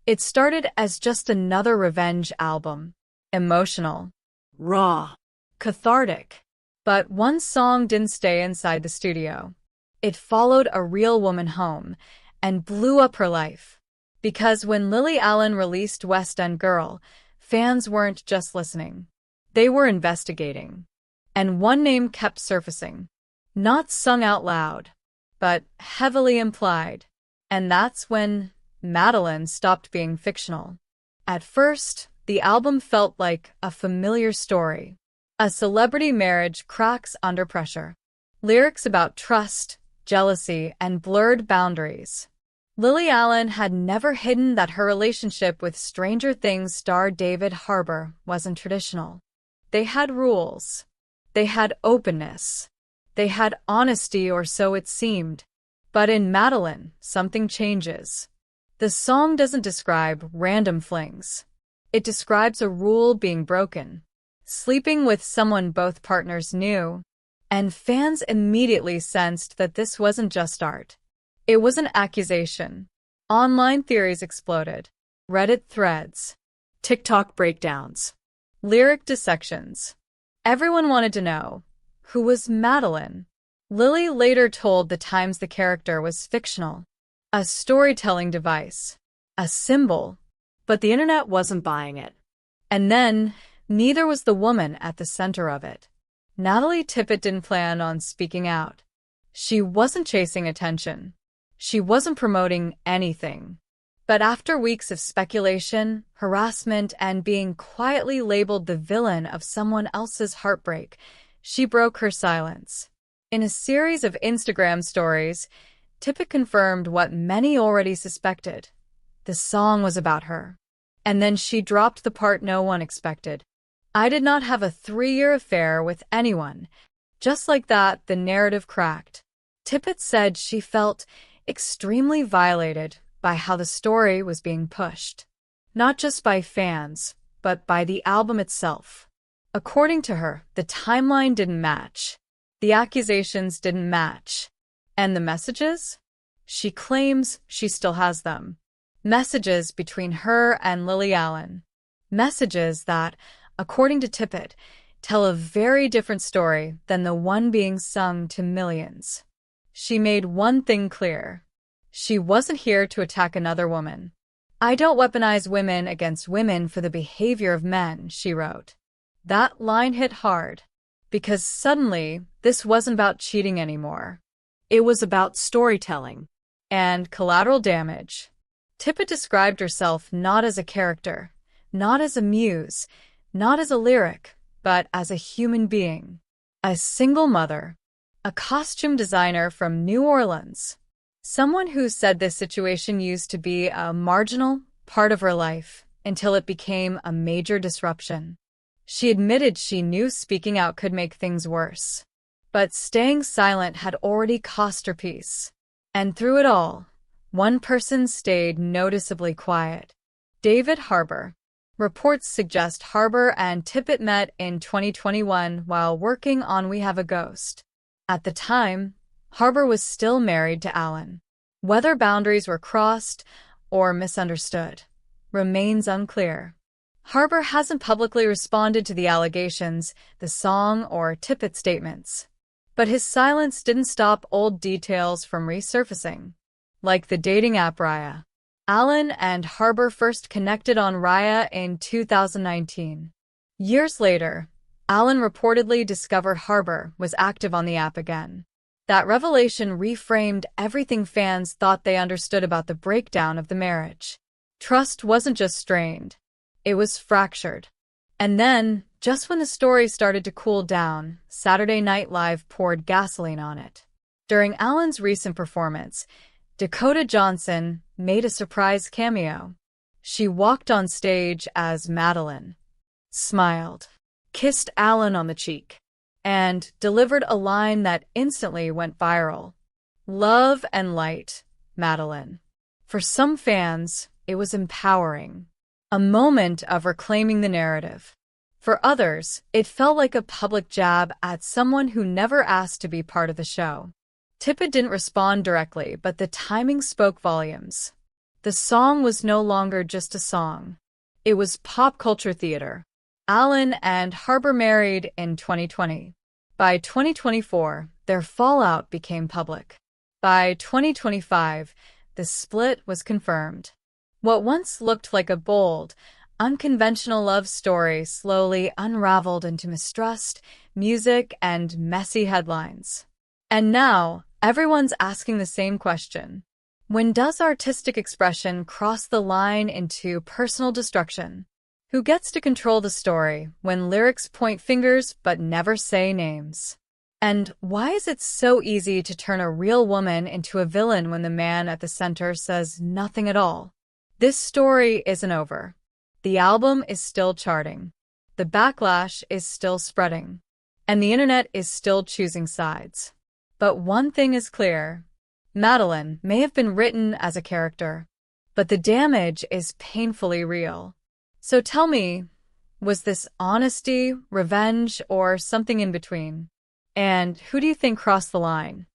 It started as just another revenge album. Emotional, Raw. cathartic. But one song didn't stay inside the studio. It followed a real woman home and blew up her life. Because when Lily Allen released West End Girl, fans weren't just listening. They were investigating. And one name kept surfacing. Not sung out loud, but heavily implied. And that's when Madeline stopped being fictional. At first, the album felt like a familiar story. A celebrity marriage cracks under pressure. Lyrics about trust, jealousy, and blurred boundaries. Lily Allen had never hidden that her relationship with Stranger Things star David Harbour wasn't traditional. They had rules. They had openness. They had honesty, or so it seemed. But in Madeline, something changes. The song doesn't describe random flings. It describes a rule being broken. Sleeping with someone both partners knew. And fans immediately sensed that this wasn't just art. It was an accusation. Online theories exploded. Reddit threads. TikTok breakdowns. Lyric dissections. Everyone wanted to know, who was Madeline? Lily later told The Times the character was fictional. A storytelling device. A symbol. But the internet wasn't buying it. And then, neither was the woman at the center of it. Natalie Tippett didn't plan on speaking out. She wasn't chasing attention. She wasn't promoting anything. But after weeks of speculation, harassment, and being quietly labeled the villain of someone else's heartbreak, she broke her silence. In a series of Instagram stories, Tippett confirmed what many already suspected. The song was about her. And then she dropped the part no one expected. I did not have a 3-year affair with anyone. Just like that, the narrative cracked. Tippett said she felt extremely violated by how the story was being pushed. Not just by fans, but by the album itself. According to her, the timeline didn't match. The accusations didn't match. And the messages? She claims she still has them. Messages between her and Lily Allen. Messages that, according to Tippett, tell a very different story than the one being sung to millions. She made one thing clear. She wasn't here to attack another woman. I don't weaponize women against women for the behavior of men, she wrote. That line hit hard, because suddenly this wasn't about cheating anymore. It was about storytelling. And collateral damage. Tippett described herself not as a character, not as a muse, not as a lyric, but as a human being. A single mother. A costume designer from New Orleans. Someone who said this situation used to be a marginal part of her life until it became a major disruption. She admitted she knew speaking out could make things worse. But staying silent had already cost her peace. And through it all, one person stayed noticeably quiet. David Harbour. Reports suggest Harbour and Tippett met in 2021 while working on We Have a Ghost. At the time, Harbour was still married to Allen. Whether boundaries were crossed or misunderstood remains unclear. Harbour hasn't publicly responded to the allegations, the song, or Tippett statements. But his silence didn't stop old details from resurfacing. Like the dating app Raya. Allen and Harbour first connected on Raya in 2019. Years later, Allen reportedly discovered Harbour was active on the app again. That revelation reframed everything fans thought they understood about the breakdown of the marriage. Trust wasn't just strained. It was fractured. And then, just when the story started to cool down, Saturday Night Live poured gasoline on it. During Allen's recent performance, Dakota Johnson made a surprise cameo. She walked on stage as Madeline, smiled, kissed Allen on the cheek, and delivered a line that instantly went viral. Love and light, Madeline. For some fans, it was empowering. A moment of reclaiming the narrative. For others, it felt like a public jab at someone who never asked to be part of the show. Tippett didn't respond directly, but the timing spoke volumes. The song was no longer just a song. It was pop culture theater. Allen and Harbour married in 2020. By 2024, their fallout became public. By 2025, the split was confirmed. What once looked like a bold, unconventional love story slowly unraveled into mistrust, music, and messy headlines. And now, everyone's asking the same question. When does artistic expression cross the line into personal destruction? Who gets to control the story when lyrics point fingers but never say names? And why is it so easy to turn a real woman into a villain when the man at the center says nothing at all? This story isn't over. The album is still charting. The backlash is still spreading. And the internet is still choosing sides. But one thing is clear. Madeline may have been written as a character, but the damage is painfully real. So tell me, was this honesty, revenge, or something in between? And who do you think crossed the line?